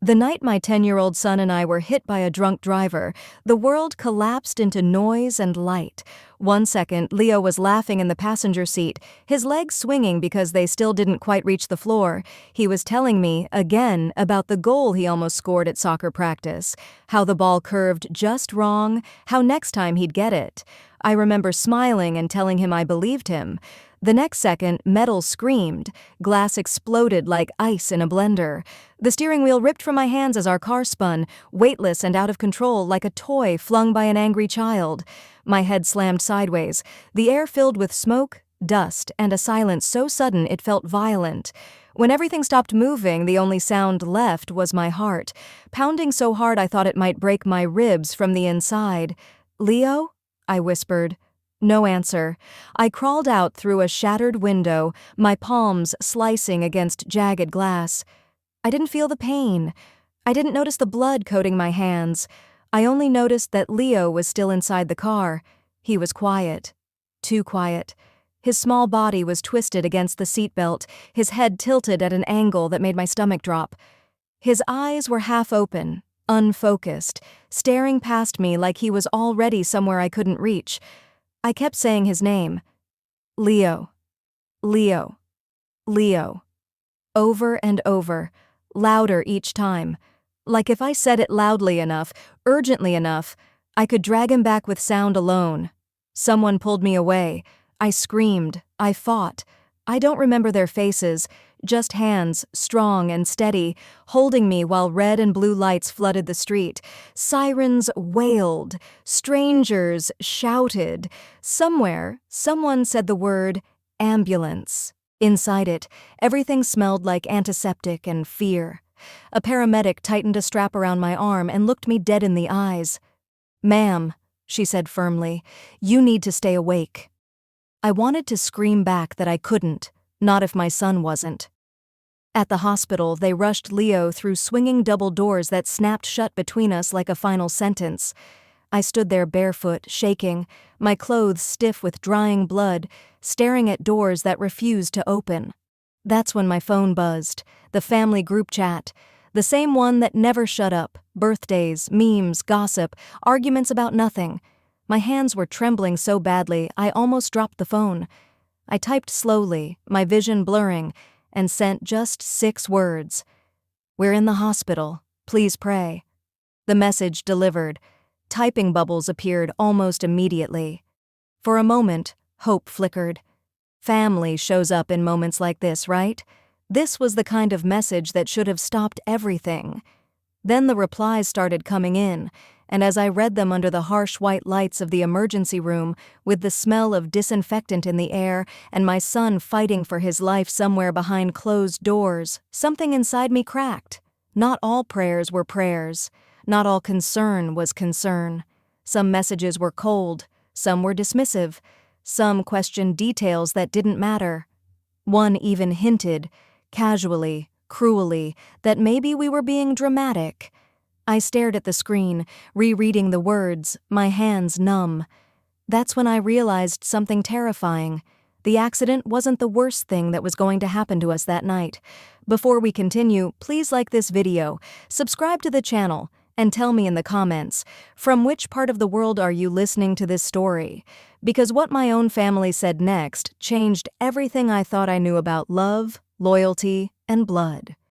The night my 10-year-old son and I were hit by a drunk driver, the world collapsed into noise and light. One second, Leo was laughing in the passenger seat, his legs swinging because they still didn't quite reach the floor. He was telling me, again, about the goal he almost scored at soccer practice, how the ball curved just wrong, how next time he'd get it. I remember smiling and telling him I believed him. The next second, metal screamed. Glass exploded like ice in a blender. The steering wheel ripped from my hands as our car spun, weightless and out of control like a toy flung by an angry child. My head slammed sideways, the air filled with smoke, dust, and a silence so sudden it felt violent. When everything stopped moving, the only sound left was my heart, pounding so hard I thought it might break my ribs from the inside. "Leo?" I whispered. No answer. I crawled out through a shattered window, my palms slicing against jagged glass. I didn't feel the pain. I didn't notice the blood coating my hands. I only noticed that Leo was still inside the car. He was quiet. Too quiet. His small body was twisted against the seatbelt, his head tilted at an angle that made my stomach drop. His eyes were half open, unfocused, staring past me like he was already somewhere I couldn't reach. I kept saying his name. Leo. Leo. Leo. Over and over, louder each time. Like if I said it loudly enough, urgently enough, I could drag him back with sound alone. Someone pulled me away. I screamed. I fought. I don't remember their faces, just hands, strong and steady, holding me while red and blue lights flooded the street. Sirens wailed. Strangers shouted. Somewhere, someone said the word ambulance. Inside it, everything smelled like antiseptic and fear. A paramedic tightened a strap around my arm and looked me dead in the eyes. "Ma'am," she said firmly, "you need to stay awake." I wanted to scream back that I couldn't, not if my son wasn't. At the hospital, they rushed Leo through swinging double doors that snapped shut between us like a final sentence. I stood there barefoot, shaking, my clothes stiff with drying blood, staring at doors that refused to open. That's when my phone buzzed, the family group chat, the same one that never shut up, birthdays, memes, gossip, arguments about nothing. My hands were trembling so badly I almost dropped the phone. I typed slowly, my vision blurring, and sent just 6 words. "We're in the hospital. Please pray." The message delivered. Typing bubbles appeared almost immediately. For a moment, hope flickered. Family shows up in moments like this, right? This was the kind of message that should have stopped everything. Then the replies started coming in, and as I read them under the harsh white lights of the emergency room, with the smell of disinfectant in the air and my son fighting for his life somewhere behind closed doors, something inside me cracked. Not all prayers were prayers. Not all concern was concern. Some messages were cold, some were dismissive, some questioned details that didn't matter. One even hinted, casually, cruelly, that maybe we were being dramatic. I stared at the screen, rereading the words, my hands numb. That's when I realized something terrifying. The accident wasn't the worst thing that was going to happen to us that night. Before we continue, please like this video, subscribe to the channel, and tell me in the comments, from which part of the world are you listening to this story? Because what my own family said next changed everything I thought I knew about love, loyalty, and blood.